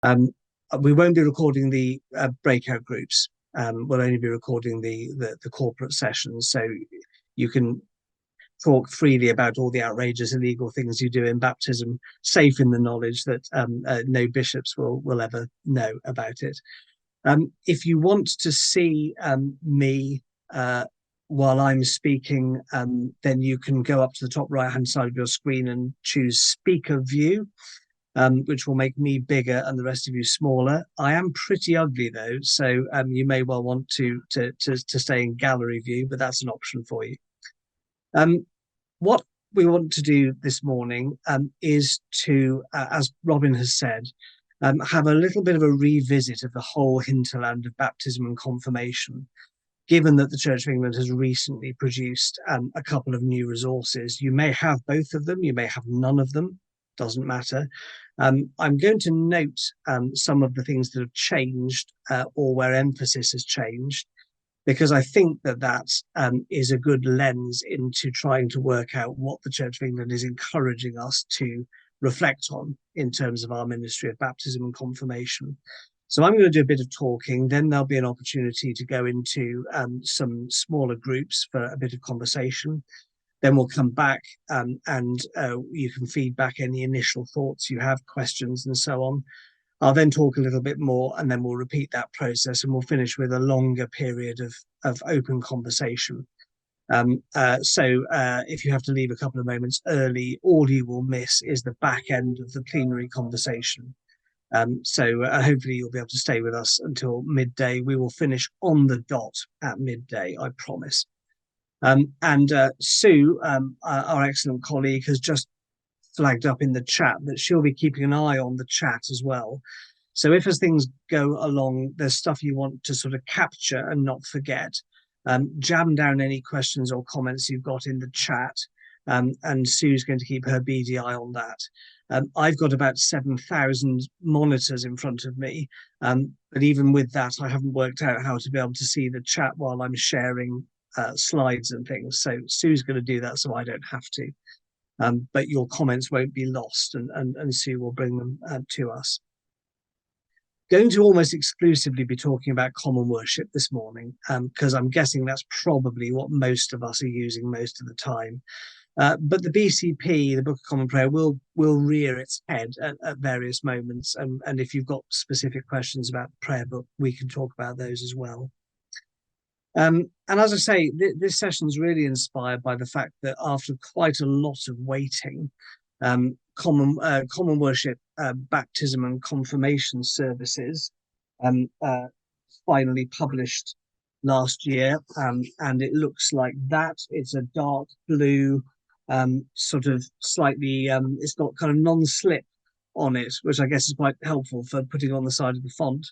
Um, we won't be recording the breakout groups. We'll only be recording the corporate sessions, so you can talk freely about all the outrageous illegal things you do in baptism, safe in the knowledge that no bishops will ever know about it. If you want to see me while I'm speaking, then you can go up to the top right-hand side of your screen and choose Speaker View, which will make me bigger and the rest of you smaller. I am pretty ugly though, so you may well want to stay in Gallery View, but that's an option for you. What we want to do this morning is to, as Robin has said, have a little bit of a revisit of the whole hinterland of baptism and confirmation, given that the Church of England has recently produced a couple of new resources. You may have both of them, you may have none of them, doesn't matter. I'm going to note some of the things that have changed or where emphasis has changed, because I think that is a good lens into trying to work out what the Church of England is encouraging us to reflect on in terms of our ministry of baptism and confirmation. So I'm going to do a bit of talking, then there'll be an opportunity to go into some smaller groups for a bit of conversation. Then we'll come back and you can feed back any initial thoughts you have, questions and so on. I'll then talk a little bit more and then we'll repeat that process and we'll finish with a longer period of open conversation. If you have to leave a couple of moments early, all you will miss is the back end of the plenary conversation. Hopefully you'll be able to stay with us until midday. We will finish on the dot at midday, I promise. Sue, our excellent colleague, has just flagged up in the chat that she'll be keeping an eye on the chat as well. So if as things go along, there's stuff you want to sort of capture and not forget, jam down any questions or comments you've got in the chat. And Sue's going to keep her beady eye on that. I've got about 7,000 monitors in front of me, but even with that, I haven't worked out how to be able to see the chat while I'm sharing slides and things. So Sue's going to do that so I don't have to. But your comments won't be lost, and Sue will bring them to us. Going to almost exclusively be talking about common worship this morning, because I'm guessing that's probably what most of us are using most of the time. But the BCP, the Book of Common Prayer, will rear its head at various moments. And if you've got specific questions about the prayer book, we can talk about those as well. And as I say, this session is really inspired by the fact that after quite a lot of waiting, common worship, baptism and confirmation services finally published last year, and it looks like that. It's a dark blue, sort of slightly, it's got kind of non-slip on it, which I guess is quite helpful for putting on the side of the font.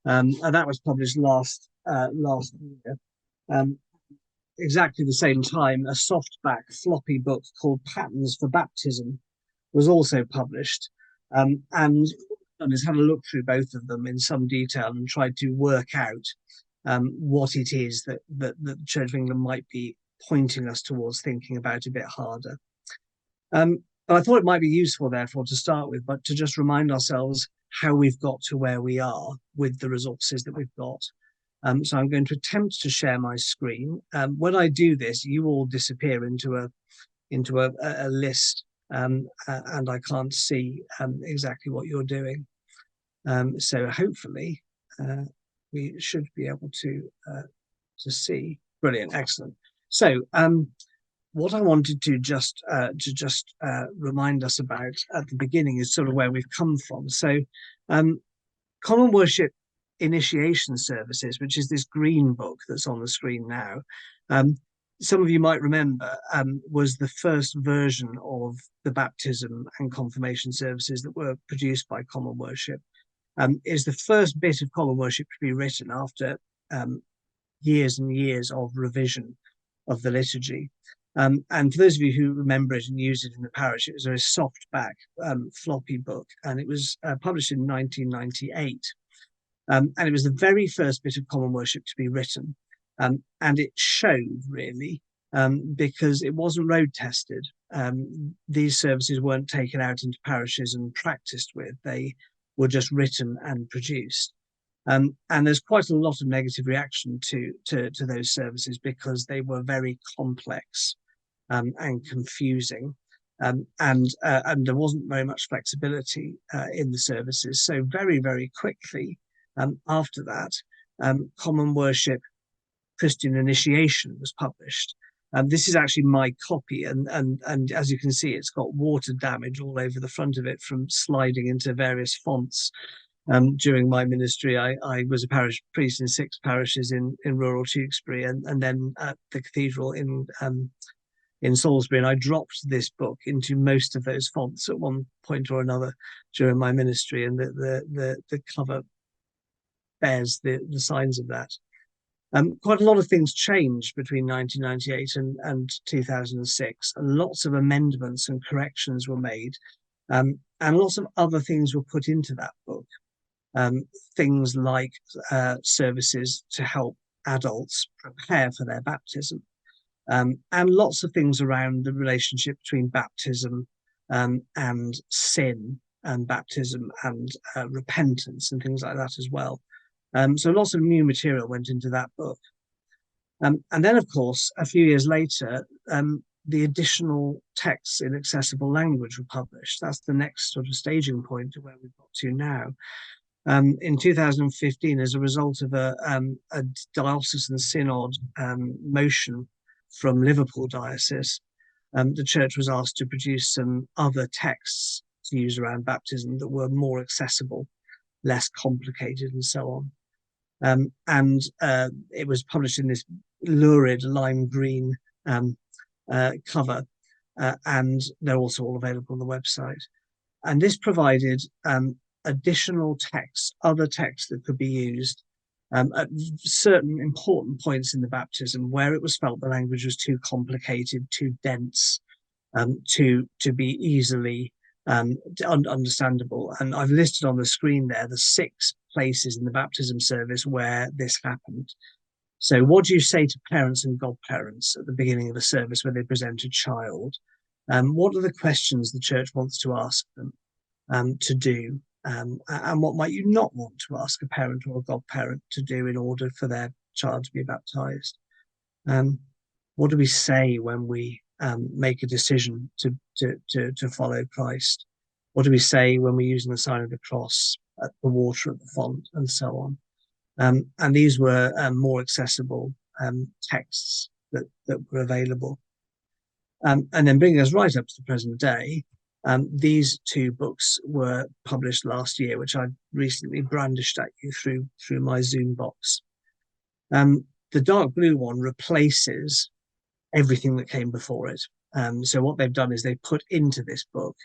And that was published last year. Exactly the same time, a softback floppy book called Patterns for Baptism was also published. And has had a look through both of them in some detail and tried to work out what it is that the Church of England might be pointing us towards thinking about a bit harder. But I thought it might be useful, therefore, to start with, but to just remind ourselves how we've got to where we are with the resources that we've got. So I'm going to attempt to share my screen. When I do this, you all disappear into a list, and I can't see exactly what you're doing. So hopefully we should be able to see. Brilliant, excellent. So what I wanted to just remind us about at the beginning is sort of where we've come from. So common worship initiation services, which is this green book that's on the screen now, some of you might remember, was the first version of the baptism and confirmation services that were produced by Common Worship. Is the first bit of Common Worship to be written after years and years of revision of the liturgy. And for those of you who remember it and use it in the parish, it was a softback floppy book, and it was published in 1998. And it was the very first bit of common worship to be written. And it showed, really, because it wasn't road tested. These services weren't taken out into parishes and practiced with. They were just written and produced. And there's quite a lot of negative reaction to those services because they were very complex and confusing. And there wasn't very much flexibility in the services. So very, very quickly after that, Common Worship Christian Initiation was published. This is actually my copy, and as you can see, it's got water damage all over the front of it from sliding into various fonts. During my ministry, I was a parish priest in 6 parishes in rural Tewkesbury, and then at the cathedral in Salisbury, and I dropped this book into most of those fonts at one point or another during my ministry, and the cover bears the signs of that. Quite a lot of things changed between 1998 and 2006, and lots of amendments and corrections were made, and lots of other things were put into that book. Things like services to help adults prepare for their baptism, and lots of things around the relationship between baptism and sin, and baptism and repentance, and things like that as well. So lots of new material went into that book. And then, of course, a few years later, the additional texts in accessible language were published. That's the next sort of staging point to where we've got to now. In 2015, as a result of a diocesan synod motion from Liverpool Diocese, the church was asked to produce some other texts to use around baptism that were more accessible, less complicated, and so on. And it was published in this lurid lime green cover, and they're also all available on the website. And this provided additional texts, other texts that could be used at certain important points in the baptism where it was felt the language was too complicated, too dense, to be easily understandable. And I've listed on the screen there the 6 places in the baptism service where this happened. So what do you say to parents and godparents at the beginning of a service where they present a child? What are the questions the church wants to ask them to do? And what might you not want to ask a parent or a godparent to do in order for their child to be baptized? What do we say when we make a decision to follow Christ? What do we say when we're using the sign of the cross, at the water at the font, and so on? And these were more accessible texts that were available. And then bringing us right up to the present day, these 2 books were published last year, which I recently brandished at you through my Zoom box. The dark blue one replaces everything that came before it. So what they've done is they put into this book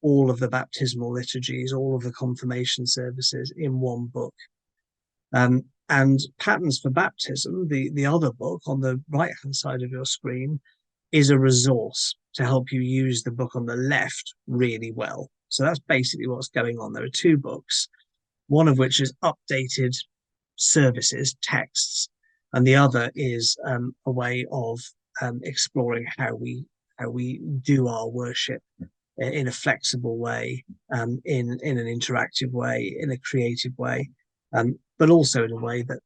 all of the baptismal liturgies, all of the confirmation services in one book. And Patterns for Baptism, the other book on the right-hand side of your screen, is a resource to help you use the book on the left really well. So that's basically what's going on. There are 2 books, one of which is updated services, texts, and the other is a way of exploring how we do our worship in a flexible way, in an interactive way, in a creative way, but also in a way that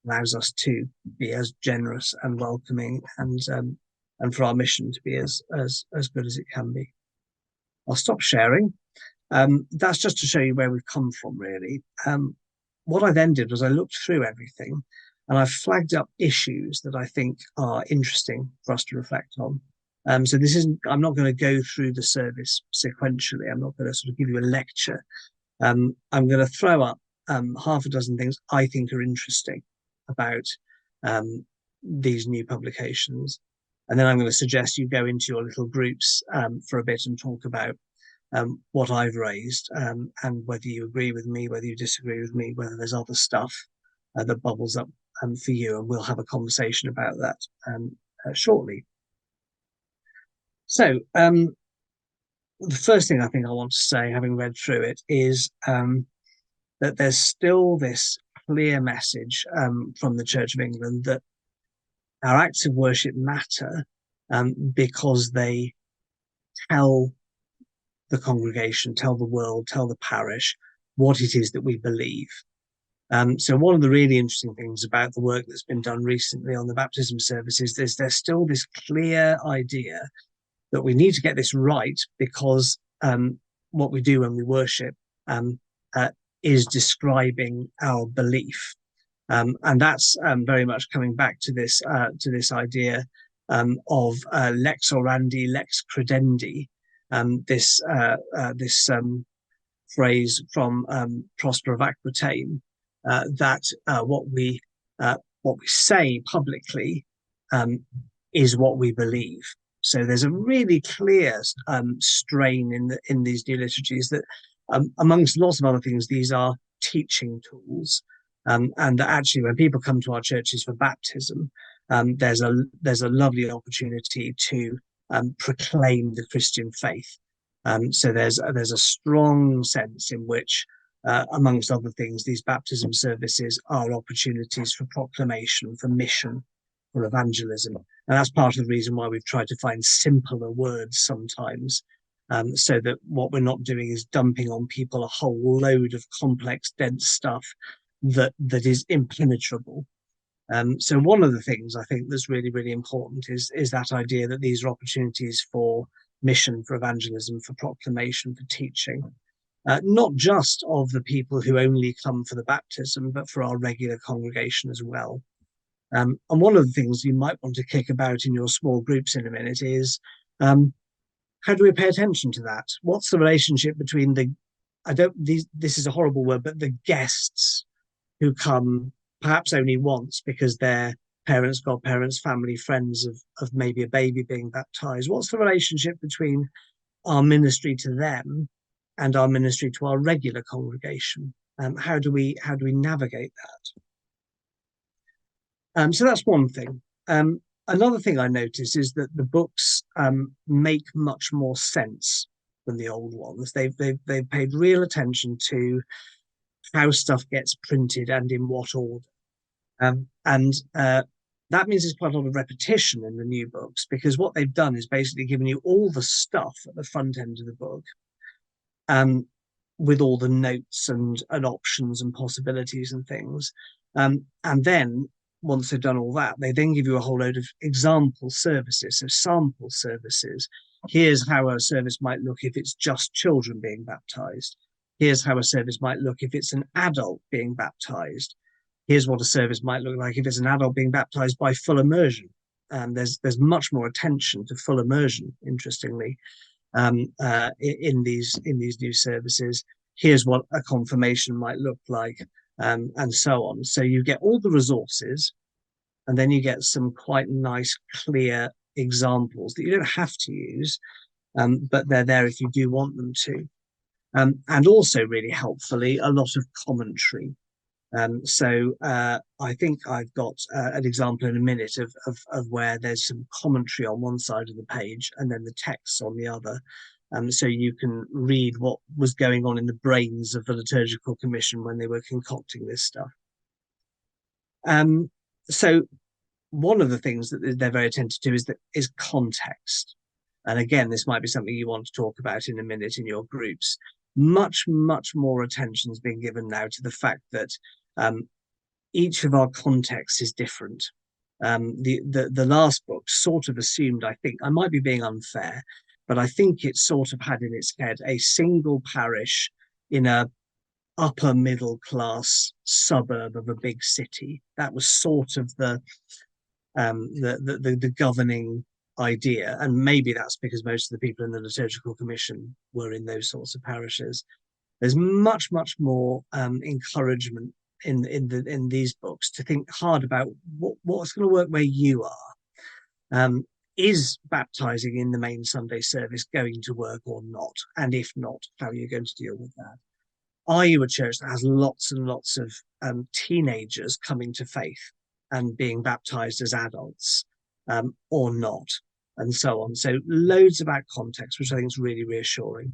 allows us to be as generous and welcoming, and for our mission to be as good as it can be. I'll stop sharing. That's just to show you where we've come from, really. What I then did was I looked through everything, and I flagged up issues that I think are interesting for us to reflect on. So this isn't, I'm not going to go through the service sequentially. I'm not going to sort of give you a lecture. I'm going to throw up half a dozen things I think are interesting about these new publications. And then I'm going to suggest you go into your little groups for a bit and talk about what I've raised, and whether you agree with me, whether you disagree with me, whether there's other stuff that bubbles up for you, and we'll have a conversation about that shortly. So the first thing I think I want to say, having read through it, is that there's still this clear message from the Church of England that our acts of worship matter because they tell the congregation, tell the world, tell the parish what it is that we believe. So one of the really interesting things about the work that's been done recently on the baptism service is there's still this clear idea that we need to get this right, because what we do when we worship um, uh, is describing our belief. And that's very much coming back to this idea of lex orandi, lex credendi, this phrase from Prosper of Aquitaine, that what we say publicly um, is what we believe. So there's a really clear strain in these new liturgies that, amongst lots of other things, these are teaching tools, and that actually, when people come to our churches for baptism, there's a lovely opportunity to proclaim the Christian faith. So there's a strong sense in which, amongst other things, these baptism services are opportunities for proclamation, for mission, for evangelism. And that's part of the reason why we've tried to find simpler words sometimes, so that what we're not doing is dumping on people a whole load of complex, dense stuff that is impenetrable. So one of the things I think that's really, really important is that idea that these are opportunities for mission, for evangelism, for proclamation, for teaching, not just of the people who only come for the baptism, but for our regular congregation as well. And one of the things you might want to kick about in your small groups in a minute is, how do we pay attention to that? What's the relationship between this is a horrible word, but the guests who come perhaps only once because their parents, godparents, family, friends of maybe a baby being baptized? What's the relationship between our ministry to them and our ministry to our regular congregation? How do we navigate that? So that's one thing. Another thing I notice is that the books make much more sense than the old ones. They've paid real attention to how stuff gets printed and in what order. And that means there's quite a lot of repetition in the new books, because what they've done is basically given you all the stuff at the front end of the book, with all the notes and options and possibilities and things. And then once they've done all that, they then give you a whole load of example services, so sample services. Here's how a service might look if it's just children being baptized. Here's how a service might look if it's an adult being baptized. Here's what a service might look like if it's an adult being baptized by full immersion. There's much more attention to full immersion, interestingly, in these new services. Here's what a confirmation might look like, and so on. So you get all the resources, and then you get some quite nice, clear examples that you don't have to use, but they're there if you do want them to. And also, really helpfully, a lot of commentary. So I think I've got an example in a minute of where there's some commentary on one side of the page and then the text on the other. So you can read what was going on in the brains of the Liturgical Commission when they were concocting this stuff. So one of the things that they're very attentive to is context. And again, this might be something you want to talk about in a minute in your groups. Much more attention is being given now to the fact that each of our contexts is different. The last book sort of assumed, I think, I might be being unfair, but I think it sort of had in its head a single parish in a upper middle class suburb of a big city. That was sort of the governing idea, and maybe that's because most of the people in the Liturgical Commission were in those sorts of parishes. There's much more encouragement in these books to think hard about what's going to work where you are. Is baptizing in the main Sunday service going to work or not? And if not, how are you going to deal with that? Are you a church that has lots and lots of teenagers coming to faith and being baptized as adults, or not? And so on. So loads about context, which I think is really reassuring.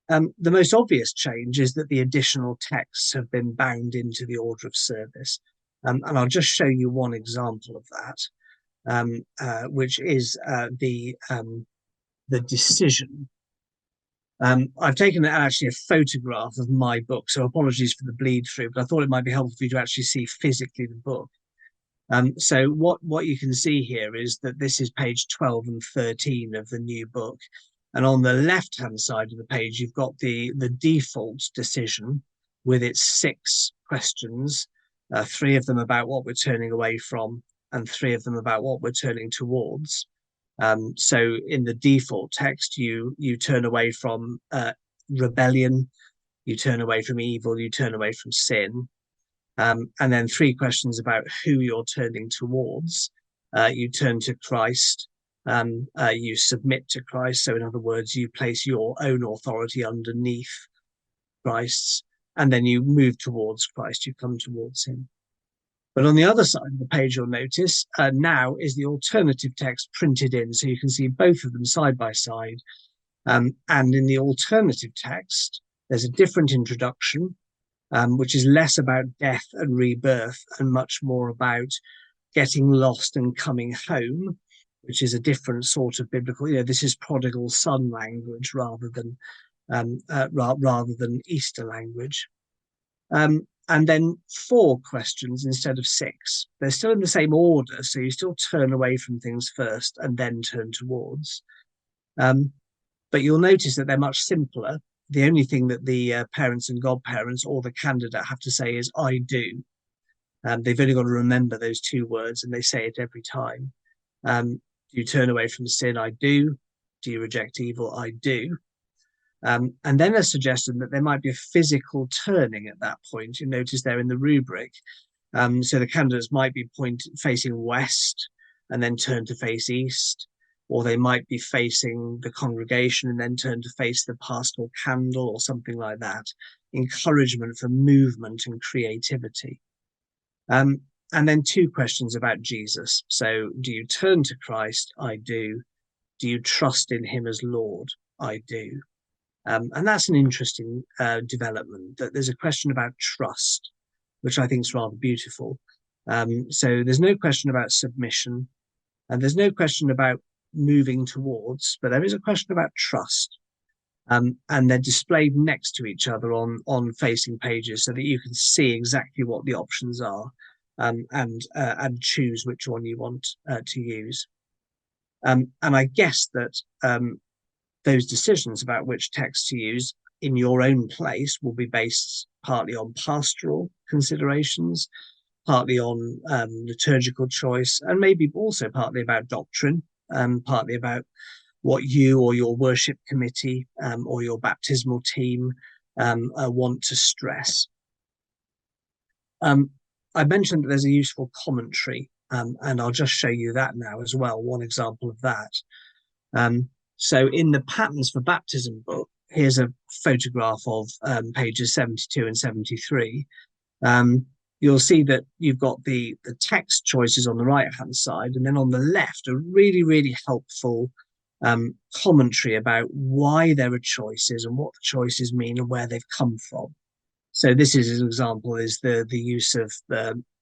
The most obvious change is that the additional texts have been bound into the order of service. And I'll just show you one example of that, which is the decision. I've taken actually a photograph of my book, so apologies for the bleed through, but I thought it might be helpful for you to actually see physically the book. So what you can see here is that this is page 12 and 13 of the new book. And on the left-hand side of the page, you've got the default decision with its 6 questions, 3 of them about what we're turning away from, and 3 of them about what we're turning towards. So in the default text, you turn away from rebellion, you turn away from evil, you turn away from sin. And then 3 questions about who you're turning towards. You turn to Christ, you submit to Christ. So in other words, you place your own authority underneath Christ's, and then you move towards Christ, you come towards him. But on the other side of the page, you'll notice now is the alternative text printed in, so you can see both of them side by side. And in the alternative text, there's a different introduction, which is less about death and rebirth and much more about getting lost and coming home, which is a different sort of biblical. This is prodigal son language rather than Easter language. And then 4 questions instead of 6. They're still in the same order, so you still turn away from things first and then turn towards. But you'll notice that they're much simpler. The only thing that the parents and godparents or the candidate have to say is "I do." They've only got to remember those 2 words, and they say it every time. Do you turn away from sin? I do. Do you reject evil? I do. And then a suggestion that there might be a physical turning at that point. You notice there in the rubric. So the candidates might be facing west and then turn to face east, or they might be facing the congregation and then turn to face the pastoral candle or something like that. Encouragement for movement and creativity. And then 2 questions about Jesus. So do you turn to Christ? I do. Do you trust in him as Lord? I do. And that's an interesting development, that there's a question about trust, which I think is rather beautiful. So there's no question about submission, and there's no question about moving towards, but there is a question about trust. And they're displayed next to each other on facing pages so that you can see exactly what the options are, and choose which one you want to use. And I guess that those decisions about which text to use in your own place will be based partly on pastoral considerations, partly on liturgical choice, and maybe also partly about doctrine, partly about what you or your worship committee or your baptismal team want to stress. I mentioned that there's a useful commentary, and I'll just show you that now as well, one example of that. So in the Patterns for Baptism book, here's a photograph of pages 72 and 73. You'll see that you've got the text choices on the right-hand side, and then on the left, a really, really helpful commentary about why there are choices and what the choices mean and where they've come from. So this is an example, is the use of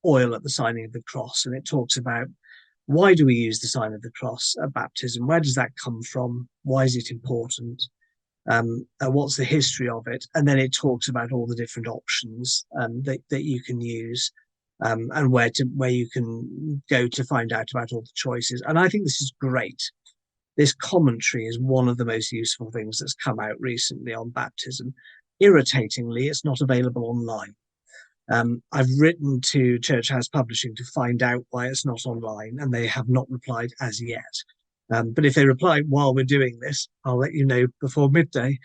oil at the signing of the cross, and it talks about why do we use the sign of the cross at baptism? Where does that come from? Why is it important? What's the history of it? And then it talks about all the different options that you can use, and where you can go to find out about all the choices. And I think this is great. This commentary is one of the most useful things that's come out recently on baptism. Irritatingly, it's not available online. I've written to Church House Publishing to find out why it's not online, and they have not replied as yet. But if they reply while we're doing this, I'll let you know before midday.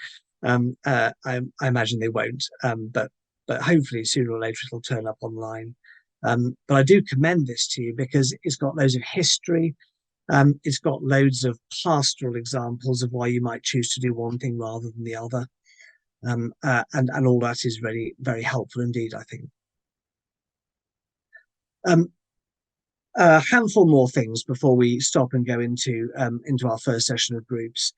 I imagine they won't, but hopefully sooner or later it'll turn up online. But I do commend this to you because it's got loads of history. It's got loads of pastoral examples of why you might choose to do one thing rather than the other. And all that is very, very helpful indeed, I think. A handful more things before we stop and go into our first session of groups.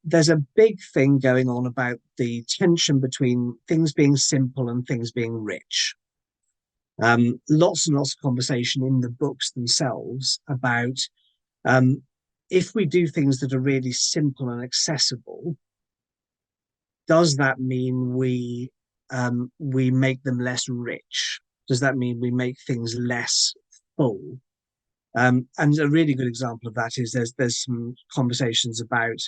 There's a big thing going on about the tension between things being simple and things being rich. Lots and lots of conversation in the books themselves about if we do things that are really simple and accessible, Does that mean we make them less rich? Does that mean we make things less full? And a really good example of that is there's some conversations about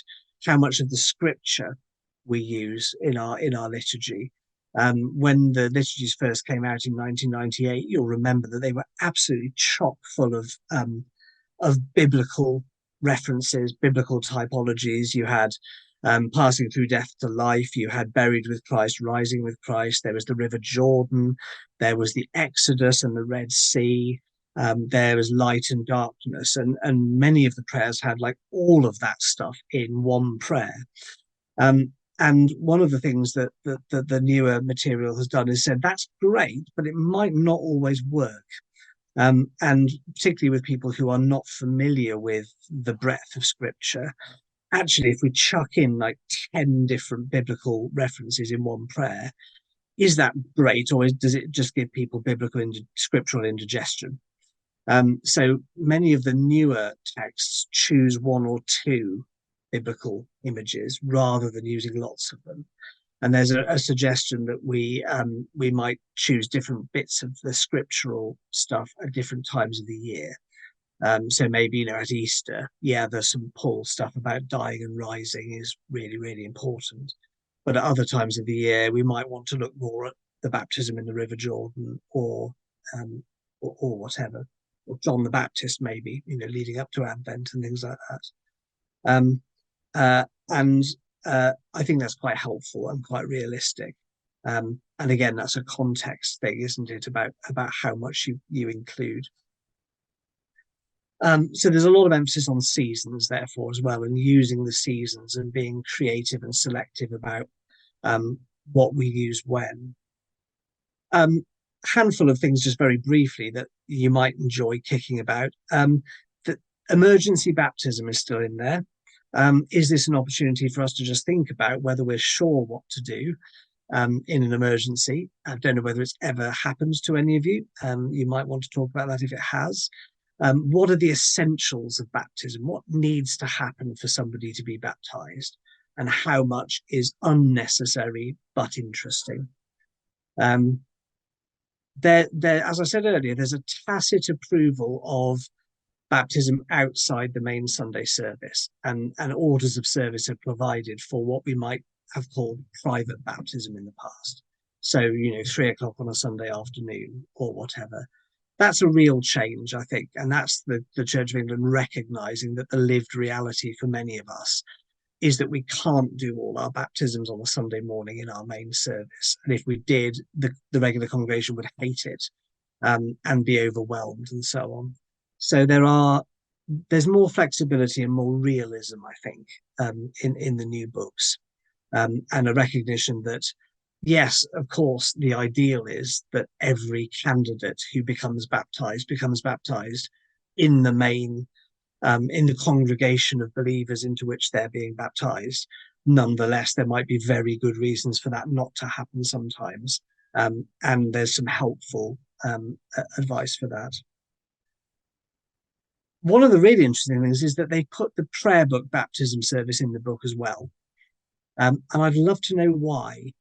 how much of the scripture we use in our liturgy. When the liturgies first came out in 1998, you'll remember that they were absolutely chock full of biblical references, biblical typologies. You had passing through death to life. You had buried with Christ, rising with Christ. There was the River Jordan. There was the Exodus and the Red Sea. There was light and darkness, and many of the prayers had like all of that stuff in one prayer. Um, and one of the things that the newer material has done is said that's great, but it might not always work. And particularly with people who are not familiar with the breadth of scripture, actually, if we chuck in like 10 different biblical references in one prayer, is that great, or does it just give people biblical scriptural indigestion? So many of the newer texts choose one or two biblical images rather than using lots of them. And there's a suggestion that we might choose different bits of the scriptural stuff at different times of the year. So maybe, at Easter, yeah, there's some Paul stuff about dying and rising is really, really important. But at other times of the year, we might want to look more at the baptism in the River Jordan um, or whatever, or John the Baptist, maybe, leading up to Advent and things like that. Um, and I think that's quite helpful and quite realistic. And again, that's a context thing, isn't it, about how much you include. So there's a lot of emphasis on seasons, therefore, as well, and using the seasons and being creative and selective about um, what we use when. Um, Handful of things, just very briefly, that you might enjoy kicking about. The emergency baptism is still in there. Is this an opportunity for us to just think about whether we're sure what to do in an emergency? I don't know whether it's ever happened to any of you. You might want to talk about that if it has. What are the essentials of baptism? What needs to happen for somebody to be baptized? And how much is unnecessary but interesting? Um, as I said earlier, there's a tacit approval of baptism outside the main Sunday service, and orders of service are provided for what we might have called private baptism in the past. So, 3 o'clock on a Sunday afternoon or whatever. That's a real change, I think. And that's the Church of England recognizing that the lived reality for many of us is that we can't do all our baptisms on a Sunday morning in our main service. And if we did, the regular congregation would hate it and be overwhelmed and so on. So there's more flexibility and more realism, I think, in the new books, and a recognition that, yes, of course, the ideal is that every candidate who becomes baptized in the main, in the congregation of believers into which they're being baptized. Nonetheless, there might be very good reasons for that not to happen sometimes. And there's some helpful advice for that. One of the really interesting things is that they put the prayer book baptism service in the book as well. And I'd love to know why.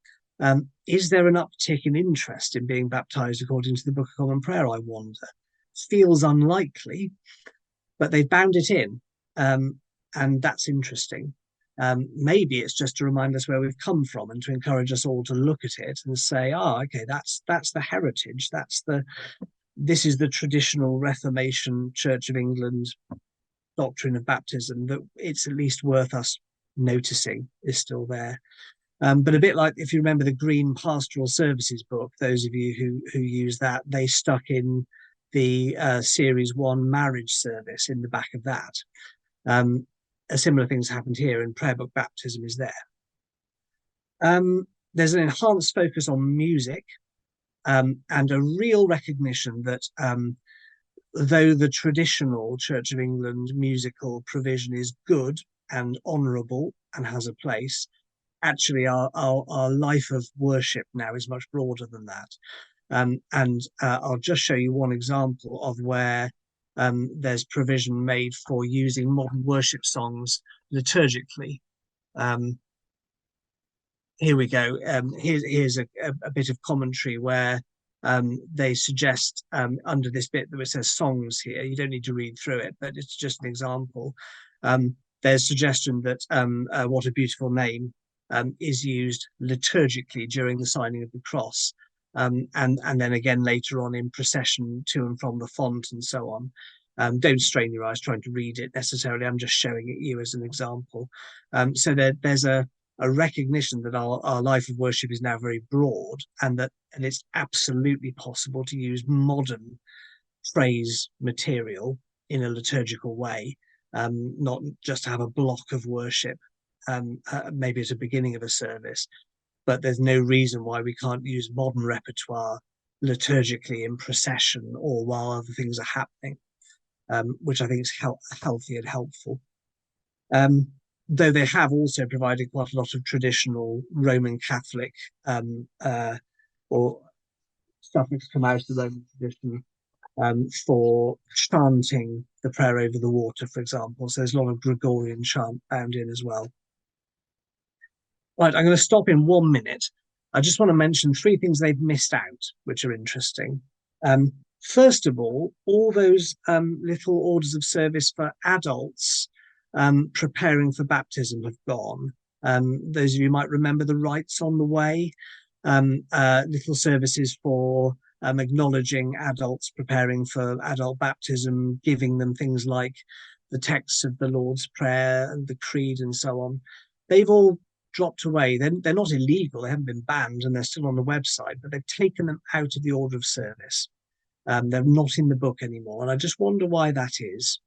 Is there an uptick in interest in being baptized according to the Book of Common Prayer, I wonder? Feels unlikely, but they've bound it in. And that's interesting. Maybe it's just to remind us where we've come from and to encourage us all to look at it and say, okay, that's the heritage. This is the traditional Reformation Church of England doctrine of baptism, that it's at least worth us noticing is still there. But a bit like, if you remember the Green Pastoral Services book, those of you who use that, they stuck in the Series 1 marriage service in the back of that. A similar thing's happened here, and prayer book baptism is there. There's an enhanced focus on music, and a real recognition that though the traditional Church of England musical provision is good and honourable and has a place, actually our life of worship now is much broader than that. And I'll just show you one example of where there's provision made for using modern worship songs liturgically. Um, here we go. Here's a bit of commentary where they suggest under this bit that it says songs here. You don't need to read through it, but it's just an example. There's suggestion that What a Beautiful Name is used liturgically during the signing of the cross, and then again later on in procession to and from the font and so on. Don't strain your eyes trying to read it necessarily. I'm just showing it you as an example. So there's a recognition that our life of worship is now very broad, and it's absolutely possible to use modern phrase material in a liturgical way, not just to have a block of worship, maybe at the beginning of a service, but there's no reason why we can't use modern repertoire liturgically in procession or while other things are happening, which I think is healthy and helpful. Though they have also provided quite a lot of traditional Roman Catholic or stuff that's come out of the Roman tradition for chanting the prayer over the water, for example. So there's a lot of Gregorian chant found in as well. Right, I'm going to stop in 1 minute. I just want to mention 3 things they've missed out, which are interesting. First of all those little orders of service for adults preparing for baptism have gone. Those of you might remember the rites on the way, little services for acknowledging adults preparing for adult baptism, giving them things like the texts of the Lord's Prayer and the Creed and so on. They've all dropped away. They're not illegal, they haven't been banned, and they're still on the website, but they've taken them out of the order of service. They're not in the book anymore, and I just wonder why that is.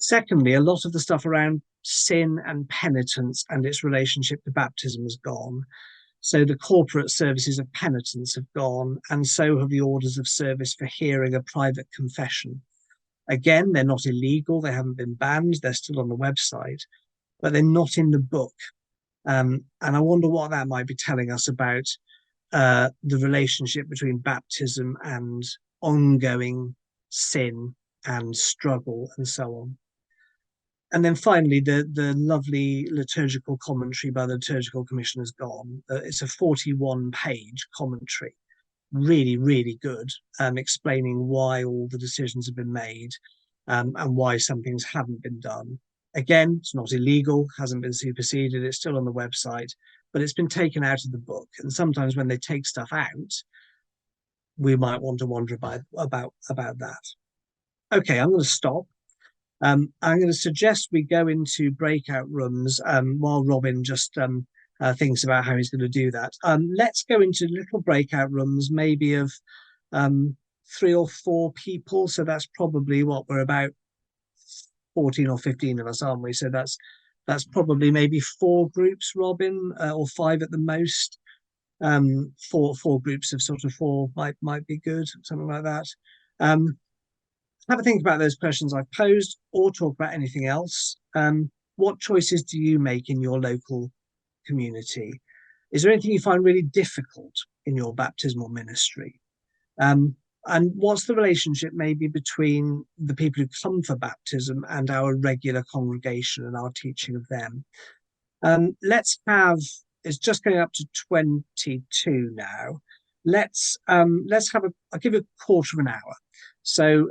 Secondly, a lot of the stuff around sin and penitence and its relationship to baptism has gone. So the corporate services of penitence have gone, and so have the orders of service for hearing a private confession. Again, they're not illegal, they haven't been banned, they're still on the website, but they're not in the book. And I wonder what that might be telling us about the relationship between baptism and ongoing sin and struggle and so on. And then finally, the lovely liturgical commentary by the Liturgical Commission has gone. It's a 41-page commentary, really, really good, explaining why all the decisions have been made and why some things haven't been done. Again, it's not illegal, hasn't been superseded, it's still on the website, but it's been taken out of the book. And sometimes when they take stuff out, we might want to wonder about that. Okay, I'm going to stop. I'm going to suggest we go into breakout rooms while Robin just thinks about how he's going to do that. Let's go into little breakout rooms, maybe of 3 or 4 people. So that's probably what we're about 14 or 15 of us, aren't we? So that's probably maybe 4 groups, Robin, or 5 at the most. 4 groups of sort of 4 might be good, something like that. Have a think about those questions I've posed, or talk about anything else. What choices do you make in your local community? Is there anything you find really difficult in your baptismal ministry? And what's the relationship maybe between the people who come for baptism and our regular congregation and our teaching of them? It's just going up to 22 now. Let's have I'll give you a quarter of an hour. So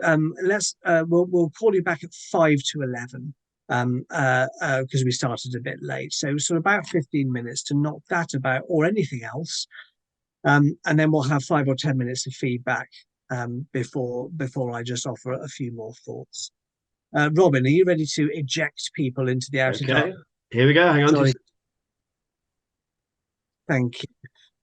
we'll call you back at 5 to 11 because we started a bit late. So about 15 minutes to knock that about or anything else. And then we'll have 5 or 10 minutes of feedback before I just offer a few more thoughts. Robin, are you ready to eject people into the outer dark? Here we go. Hang on. Thank you.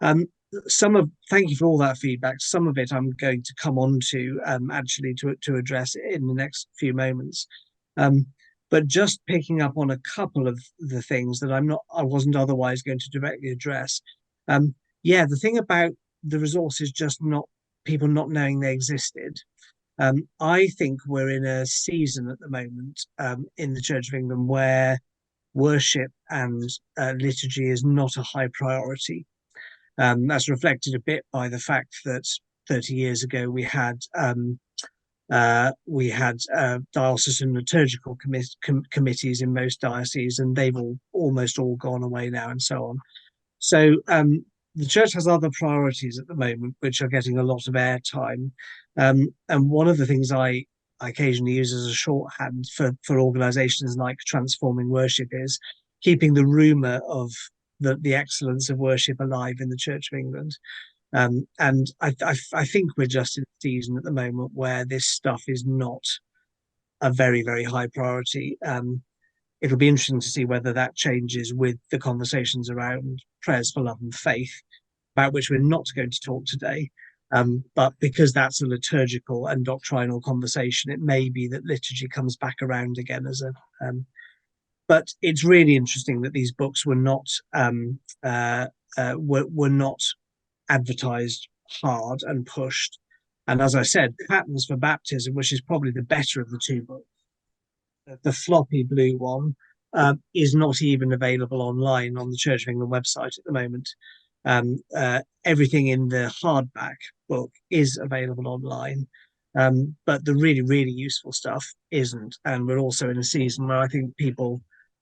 Thank you for all that feedback. Some of it I'm going to come on to actually to address in the next few moments. But just picking up on a couple of the things that I wasn't otherwise going to directly address. The thing about the resource is just not people not knowing they existed. I think we're in a season at the moment in the Church of England where worship and liturgy is not a high priority. That's reflected a bit by the fact that 30 years ago we had We had diocesan liturgical committees in most dioceses, and they've almost all gone away now, and so on. So the church has other priorities at the moment, which are getting a lot of airtime. And one of the things I occasionally use as a shorthand for organisations like Transforming Worship is keeping the rumour of the excellence of worship alive in the Church of England. And I think we're just in a season at the moment where this stuff is not a very, very high priority. It'll be interesting to see whether that changes with the conversations around prayers for love and faith, about which we're not going to talk today. But because that's a liturgical and doctrinal conversation, it may be that liturgy comes back around again as a. But it's really interesting that these books were not were not advertised hard and pushed. And as I said, Patterns for Baptism, which is probably the better of the two books, the floppy blue one, is not even available online on the Church of England website at the moment. Everything in the hardback book is available online, but the really, really useful stuff isn't. And we're also in a season where I think people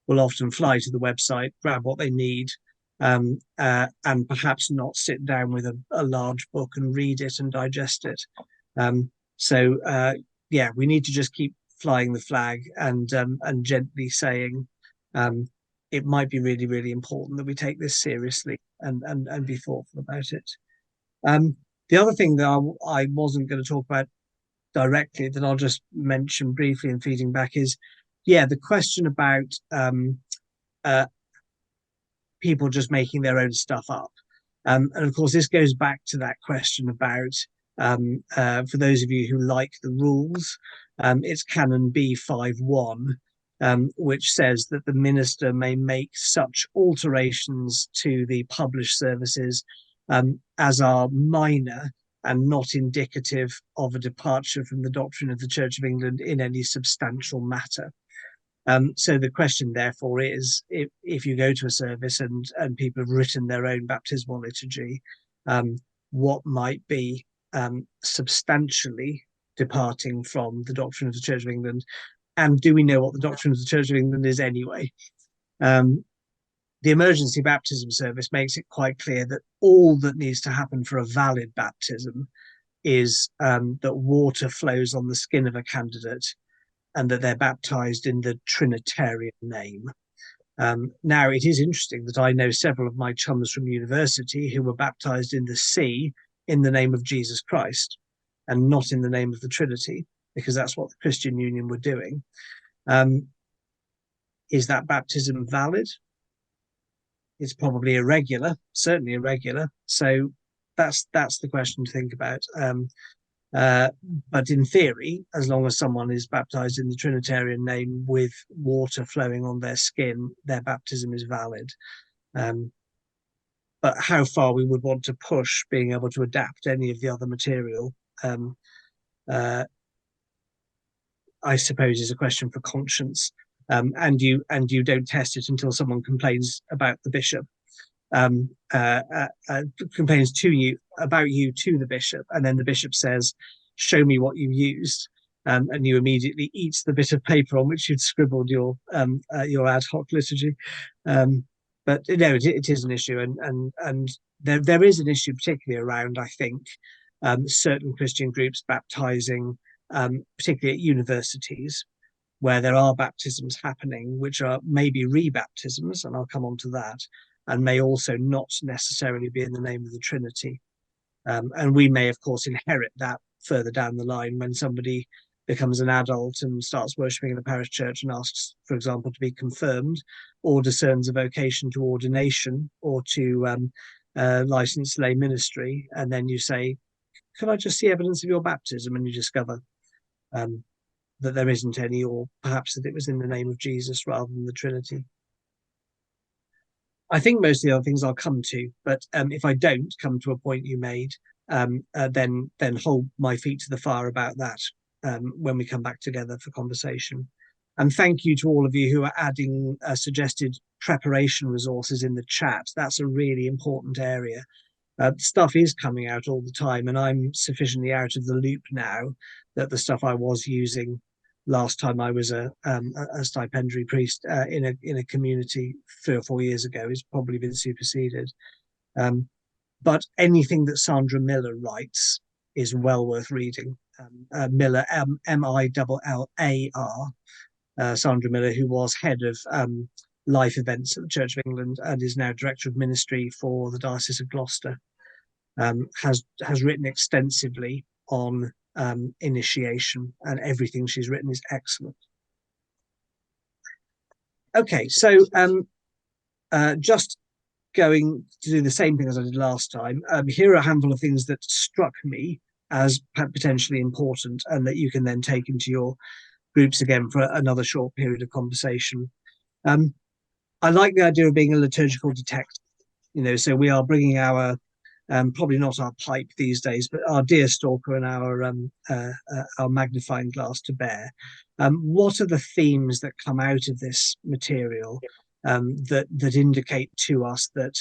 will often fly to the website, grab what they need, and perhaps not sit down with a large book and read it and digest it. Yeah, we need to just keep flying the flag and gently saying it might be really, really important that we take this seriously and be thoughtful about it. The other thing that I wasn't going to talk about directly that I'll just mention briefly and feeding back is, yeah, the question about uh, people just making their own stuff up. And of course, this goes back to that question about, for those of you who like the rules, it's Canon B51, which says that the minister may make such alterations to the published services as are minor and not indicative of a departure from the doctrine of the Church of England in any substantial matter. So the question, therefore, is if you go to a service and people have written their own baptismal liturgy, what might be substantially departing from the doctrine of the Church of England? And do we know what the doctrine of the Church of England is anyway? The emergency baptism service makes it quite clear that all that needs to happen for a valid baptism is that water flows on the skin of a candidate and that they're baptized in the Trinitarian name. Now, it is interesting that I know several of my chums from university who were baptized in the sea in the name of Jesus Christ and not in the name of the Trinity, because that's what the Christian Union were doing. Is that baptism valid? It's probably irregular, certainly irregular. So that's the question to think about. But in theory, as long as someone is baptized in the Trinitarian name with water flowing on their skin, their baptism is valid. But how far we would want to push being able to adapt any of the other material, I suppose, is a question for conscience. And you don't test it until someone complains about the bishop. Complains to you about you to the bishop, and then the bishop says, "Show me what you used," and you immediately eat the bit of paper on which you'd scribbled your ad hoc liturgy. But no, it is an issue, and there is an issue particularly around, I think, certain Christian groups baptizing, particularly at universities, where there are baptisms happening, which are maybe rebaptisms, and I'll come on to that, and may also not necessarily be in the name of the Trinity. And we may, of course, inherit that further down the line when somebody becomes an adult and starts worshipping in a parish church and asks, for example, to be confirmed, or discerns a vocation to ordination or to licensed lay ministry. And then you say, "Can I just see evidence of your baptism?" And you discover that there isn't any, or perhaps that it was in the name of Jesus rather than the Trinity. I think most of the other things I'll come to, but if I don't come to a point you made, then hold my feet to the fire about that when we come back together for conversation. And thank you to all of you who are adding suggested preparation resources in the chat. That's a really important area. Stuff is coming out all the time, and I'm sufficiently out of the loop now that the stuff I was using last time I was a stipendiary priest in a community 3 or 4 years ago has probably been superseded. But anything that Sandra Miller writes is well worth reading. Miller, Millar, Sandra Miller, who was head of life events at the Church of England and is now director of ministry for the Diocese of Gloucester, has written extensively on initiation, and everything she's written is excellent. Okay, so just going to do the same thing as I did last time. Here are a handful of things that struck me as potentially important and that you can then take into your groups again for another short period of conversation. I like the idea of being a liturgical detective, so we are bringing our probably not our pipe these days, but our deer stalker and our magnifying glass to bear. What are the themes that come out of this material that indicate to us that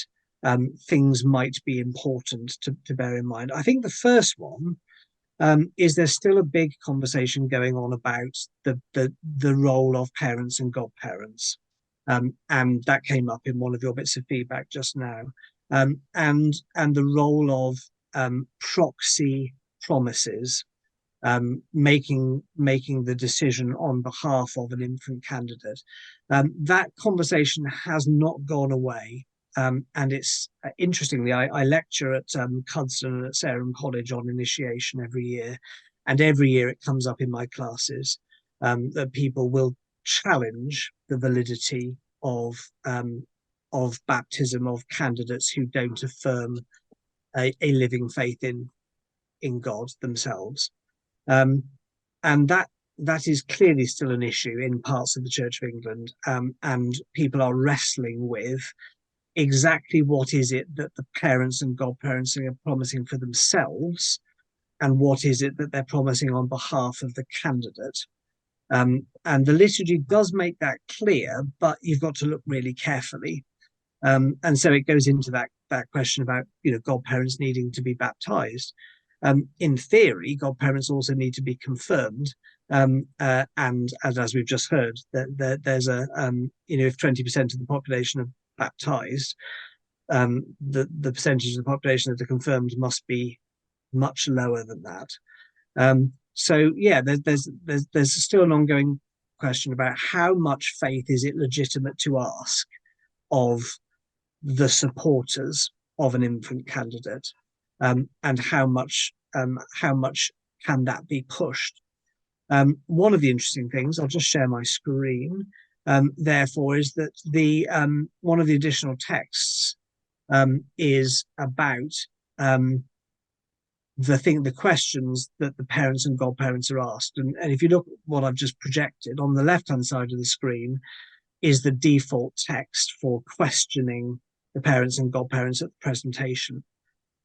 things might be important to bear in mind? I think the first one is there's still a big conversation going on about the role of parents and godparents. And that came up in one of your bits of feedback just now. And the role of proxy promises, making the decision on behalf of an infant candidate. That conversation has not gone away. And it's interestingly, I lecture at Cuddesdon and at Sarum College on initiation every year. And every year it comes up in my classes that people will challenge the validity of baptism of candidates who don't affirm a living faith in God themselves. And that is clearly still an issue in parts of the Church of England, and people are wrestling with exactly what is it that the parents and godparents are promising for themselves, and what is it that they're promising on behalf of the candidate. And the liturgy does make that clear, but you've got to look really carefully. And so it goes into that question about godparents needing to be baptized. In theory, godparents also need to be confirmed. And as we've just heard, there's if 20% of the population are baptized, the percentage of the population that are confirmed must be much lower than that. So yeah, there's still an ongoing question about how much faith is it legitimate to ask of the supporters of an infant candidate, and how much can that be pushed. One of the interesting things, I'll just share my screen, therefore, is that the one of the additional texts is about the questions that the parents and godparents are asked. And if you look at what I've just projected, on the left-hand side of the screen is the default text for questioning the parents and godparents at the presentation.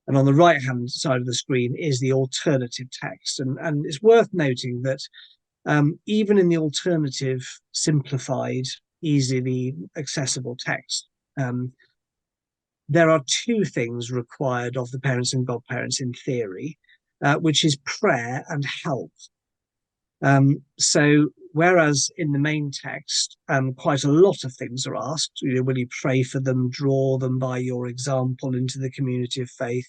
And on the right-hand side of the screen is the alternative text. And it's worth noting that even in the alternative, simplified, easily accessible text, there are two things required of the parents and godparents in theory, which is prayer and help. So whereas in the main text, quite a lot of things are asked, will you pray for them, draw them by your example into the community of faith,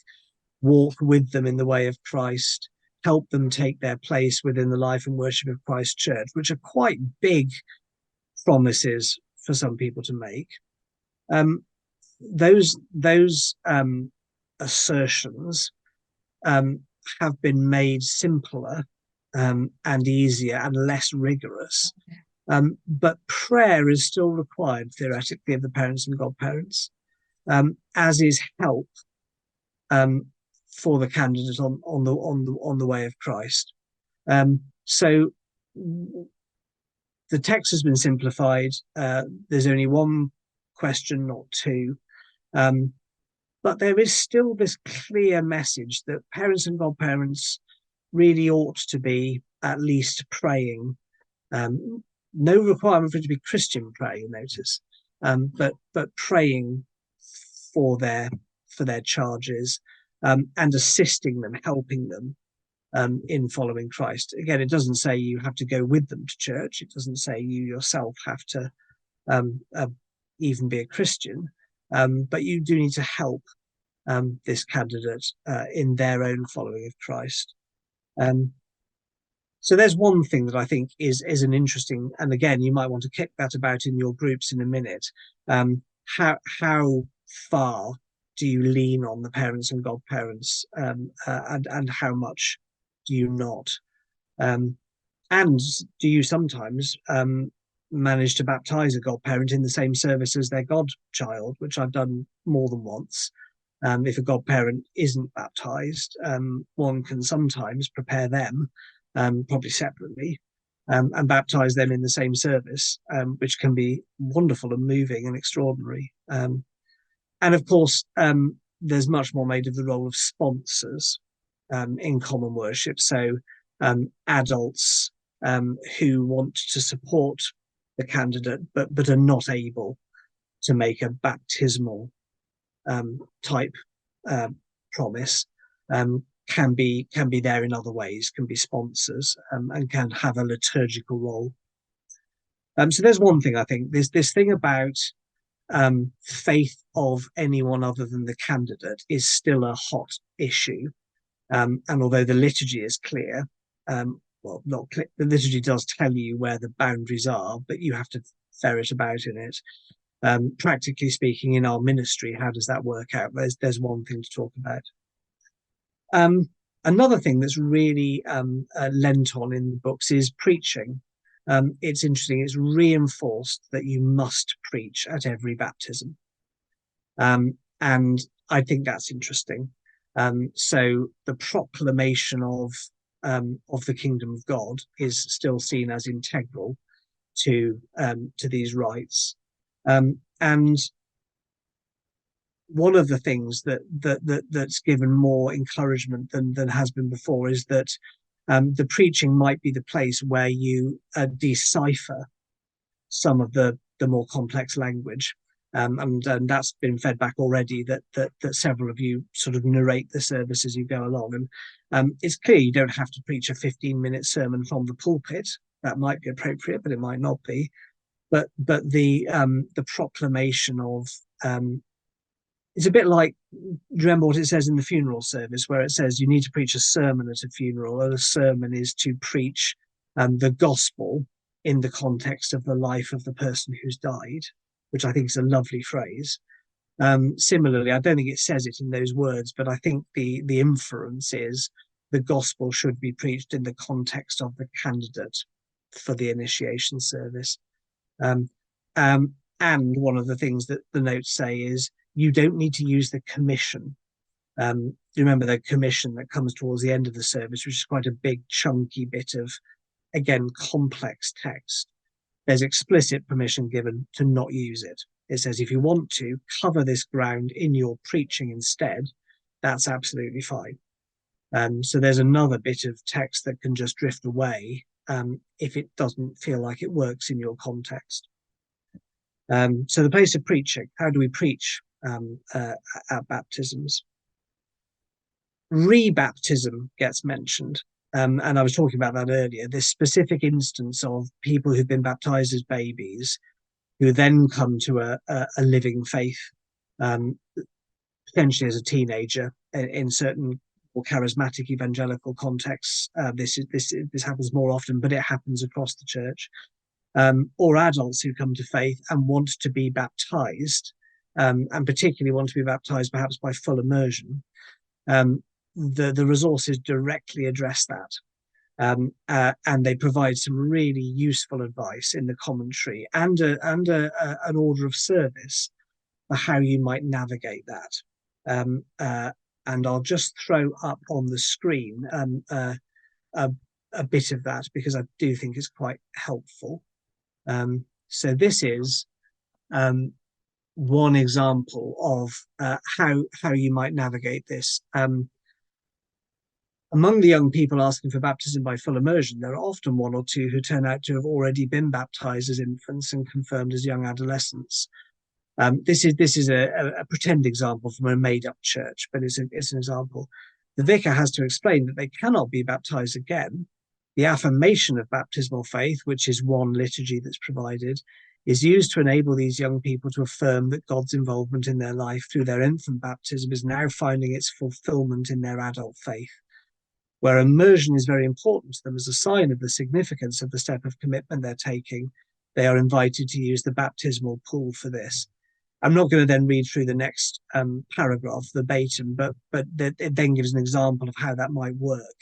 walk with them in the way of Christ, help them take their place within the life and worship of Christ's church, which are quite big promises for some people to make. Those assertions have been made simpler and easier and less rigorous. But prayer is still required theoretically of the parents and godparents, as is help for the candidate on the way of Christ. So the text has been simplified. There's only one question, not two. But there is still this clear message that parents and godparents really ought to be at least praying. No requirement for it to be Christian prayer, you notice, but praying for their for their charges, and assisting them, helping them in following Christ. Again, it doesn't say you have to go with them to church. It doesn't say you yourself have to even be a Christian, but you do need to help this candidate in their own following of Christ. So there's one thing that I think is an interesting, and again, you might want to kick that about in your groups in a minute. How far do you lean on the parents and godparents, and how much do you not? And do you sometimes manage to baptize a godparent in the same service as their godchild, which I've done more than once? If a godparent isn't baptized, one can sometimes prepare them, probably separately, and baptize them in the same service, which can be wonderful and moving and extraordinary. And of course, there's much more made of the role of sponsors in common worship. So adults who want to support the candidate but are not able to make a baptismal type promise, can be there in other ways, can be sponsors, and can have a liturgical role. So there's one thing. I think there's this thing about faith of anyone other than the candidate is still a hot issue, and although the liturgy is clear, well, not clear, the liturgy does tell you where the boundaries are, but you have to ferret about in it. Practically speaking, in our ministry, how does that work out? There's one thing to talk about. Another thing that's really lent on in the books is preaching. It's interesting. It's reinforced that you must preach at every baptism, and I think that's interesting. So the proclamation of the kingdom of God is still seen as integral to these rites. And one of the things that's given more encouragement than has been before is that the preaching might be the place where you decipher some of the more complex language, and that's been fed back already. That several of you sort of narrate the service as you go along, and it's clear you don't have to preach a 15-minute sermon from the pulpit. That might be appropriate, but it might not be. But the proclamation of it's a bit like, remember what it says in the funeral service, where it says you need to preach a sermon at a funeral, and a sermon is to preach the gospel in the context of the life of the person who's died, which I think is a lovely phrase. Similarly, I don't think it says it in those words, but I think the inference is the gospel should be preached in the context of the candidate for the initiation service. And one of the things that the notes say is you don't need to use the commission. You remember the commission that comes towards the end of the service, which is quite a big, chunky bit of, again, complex text. There's explicit permission given to not use it. It says if you want to cover this ground in your preaching instead, that's absolutely fine. So there's another bit of text that can just drift away if it doesn't feel like it works in your context. So the place of preaching, how do we preach at baptisms? Rebaptism gets mentioned, and I was talking about that earlier, this specific instance of people who've been baptized as babies who then come to a living faith, potentially as a teenager in certain or charismatic evangelical contexts. This happens more often, but it happens across the church. Or adults who come to faith and want to be baptized, and particularly want to be baptized perhaps by full immersion. The resources directly address that, and they provide some really useful advice in the commentary and an order of service for how you might navigate that. And I'll just throw up on the screen a bit of that because I do think it's quite helpful. So this is one example of how you might navigate this. Among the young people asking for baptism by full immersion, there are often one or two who turn out to have already been baptized as infants and confirmed as young adolescents. This is a pretend example from a made-up church, but it's an example. The vicar has to explain that they cannot be baptized again. The affirmation of baptismal faith, which is one liturgy that's provided, is used to enable these young people to affirm that God's involvement in their life through their infant baptism is now finding its fulfillment in their adult faith. Where immersion is very important to them as a sign of the significance of the step of commitment they're taking, they are invited to use the baptismal pool for this. I'm not going to then read through the next paragraph verbatim, but it then gives an example of how that might work,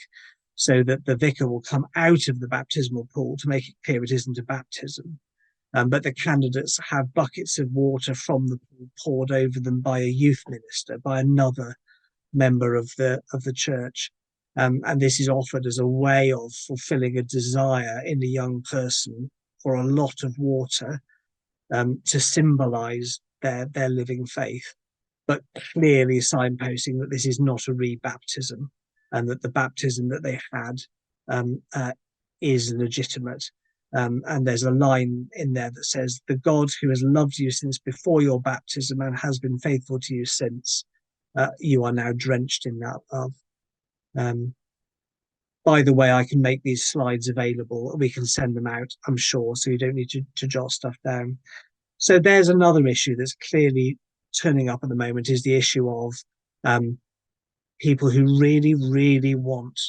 so that the vicar will come out of the baptismal pool to make it clear it isn't a baptism. But the candidates have buckets of water from the pool poured over them by a youth minister, by another member of the church. And this is offered as a way of fulfilling a desire in a young person for a lot of water, to symbolize their living faith, but clearly signposting that this is not a rebaptism, and that the baptism that they had is legitimate. And there's a line in there that says, "The God who has loved you since before your baptism and has been faithful to you since, you are now drenched in that love." By the way, I can make these slides available. We can send them out, I'm sure, so you don't need to jot stuff down. So there's another issue that's clearly turning up at the moment, is the issue of people who really, really want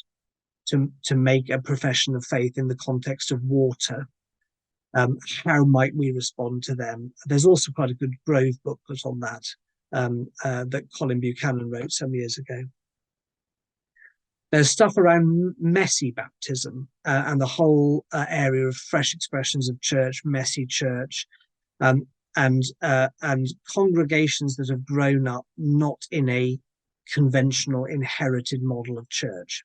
to make a profession of faith in the context of water. How might we respond to them? There's also quite a good Grove booklet on that, that Colin Buchanan wrote some years ago. There's stuff around messy baptism, and the whole area of fresh expressions of church, messy church, and congregations that have grown up not in a conventional inherited model of church.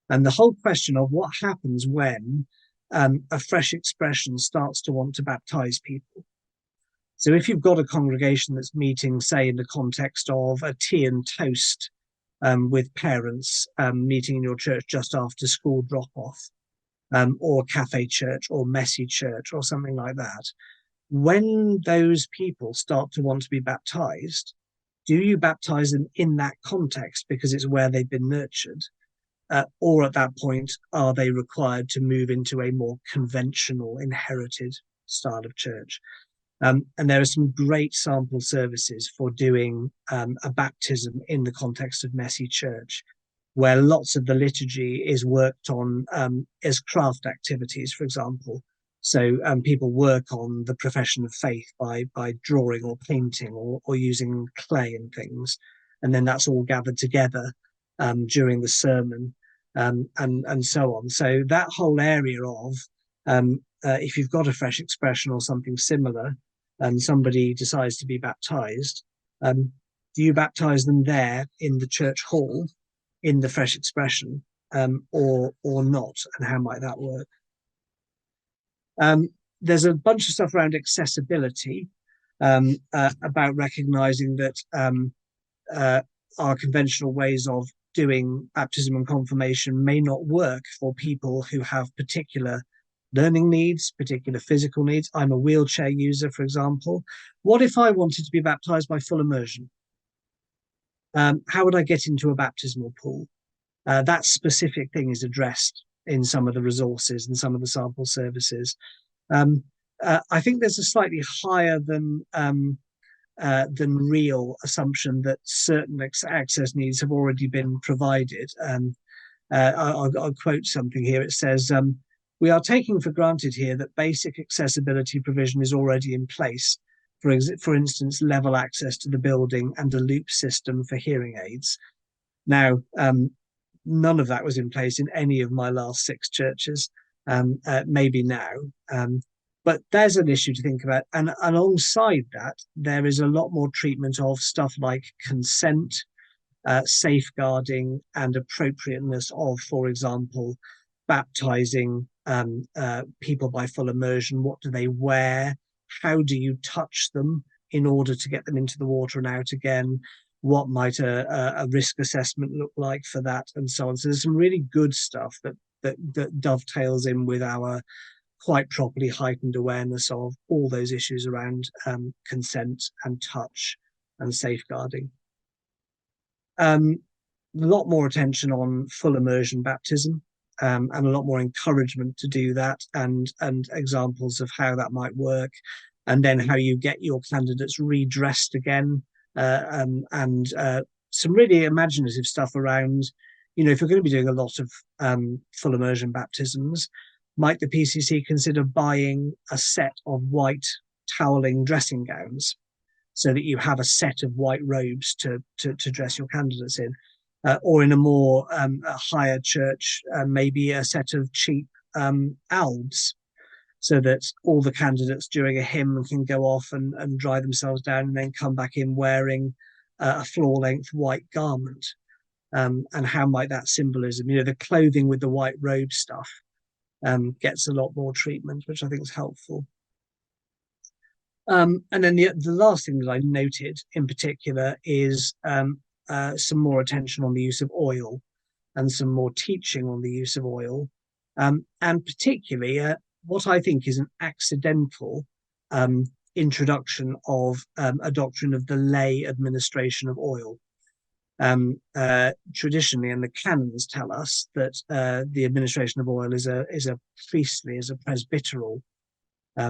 And the whole question of what happens when a fresh expression starts to want to baptize people. So if you've got a congregation that's meeting, say, in the context of a tea and toast, with parents meeting in your church just after school drop-off, or cafe church or messy church or something like that, when those people start to want to be baptized, do you baptize them in that context because it's where they've been nurtured? Or at that point, are they required to move into a more conventional, inherited style of church? And there are some great sample services for doing a baptism in the context of messy church, where lots of the liturgy is worked on as craft activities, for example. So people work on the profession of faith by drawing or painting or using clay and things. And then that's all gathered together during the sermon, and so on. So that whole area of, if you've got a fresh expression or something similar, and somebody decides to be baptized, do you baptize them there in the church hall, in the fresh expression, or not? And how might that work? There's a bunch of stuff around accessibility, about recognizing that our conventional ways of doing baptism and confirmation may not work for people who have particular learning needs, particular physical needs. I'm a wheelchair user, for example. What if I wanted to be baptized by full immersion? How would I get into a baptismal pool? That specific thing is addressed in some of the resources and some of the sample services. I think there's a slightly higher than real assumption that certain access needs have already been provided. I'll quote something here. It says, "We are taking for granted here that basic accessibility provision is already in place. For instance, level access to the building and a loop system for hearing aids." Now, none of that was in place in any of my last 6 churches, maybe now. But there's an issue to think about. And alongside that, there is a lot more treatment of stuff like consent, safeguarding, and appropriateness of, for example, baptizing people by full immersion. What do they wear? How do you touch them in order to get them into the water and out again? What might a risk assessment look like for that, and so on. So there's some really good stuff that dovetails in with our quite properly heightened awareness of all those issues around consent and touch and safeguarding. A lot more attention on full immersion baptism, and a lot more encouragement to do that, and examples of how that might work, and then how you get your candidates redressed again, and some really imaginative stuff around, if you're going to be doing a lot of full immersion baptisms, might the PCC consider buying a set of white toweling dressing gowns, so that you have a set of white robes to dress your candidates in, or in a more a higher church, maybe a set of cheap albs, so that all the candidates during a hymn can go off and dry themselves down and then come back in wearing a floor-length white garment. And how might that symbolism, the clothing with the white robe stuff, gets a lot more treatment, which I think is helpful. And then the last thing that I noted in particular is some more attention on the use of oil, and some more teaching on the use of oil, and particularly what I think is an accidental introduction of a doctrine of the lay administration of oil. Traditionally, and the canons tell us that the administration of oil is a priestly, is a presbyteral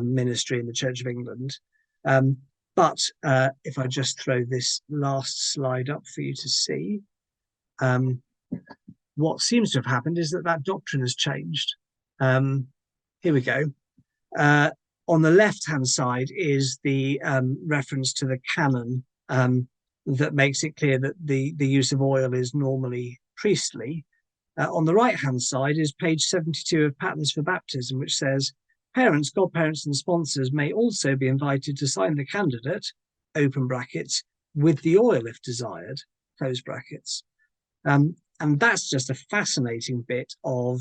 ministry in the Church of England. But if I just throw this last slide up for you to see, what seems to have happened is that doctrine has changed. Here we go. On the left-hand side is the reference to the canon that makes it clear that the use of oil is normally priestly. On the right-hand side is page 72 of Patterns for Baptism, which says, parents, godparents and sponsors may also be invited to sign the candidate, open brackets, with the oil if desired, close brackets. And that's just a fascinating bit of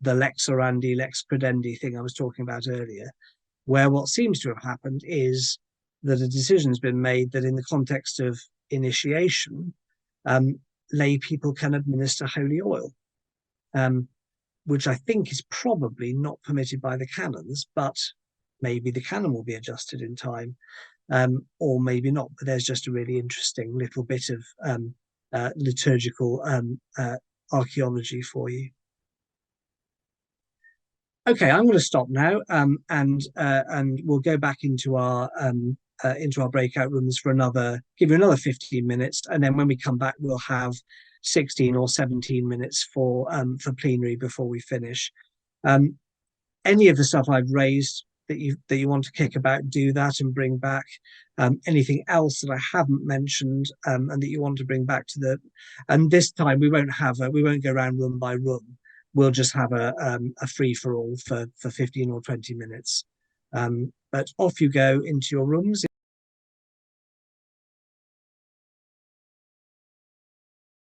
the lex orandi, lex credendi thing I was talking about earlier, where what seems to have happened is that a decision has been made that in the context of initiation, lay people can administer holy oil, which I think is probably not permitted by the canons, but maybe the canon will be adjusted in time, or maybe not. But there's just a really interesting little bit of liturgical archaeology for you. Okay, I'm going to stop now, and we'll go back into our breakout rooms for give you another 15 minutes, and then when we come back, we'll have 16 or 17 minutes for plenary before we finish. Any of the stuff I've raised that you want to kick about, do that and bring back. Anything else that I haven't mentioned and that you want to bring back and this time we won't go around room by room. We'll just have a free for all for 15 or 20 minutes. But off you go into your rooms.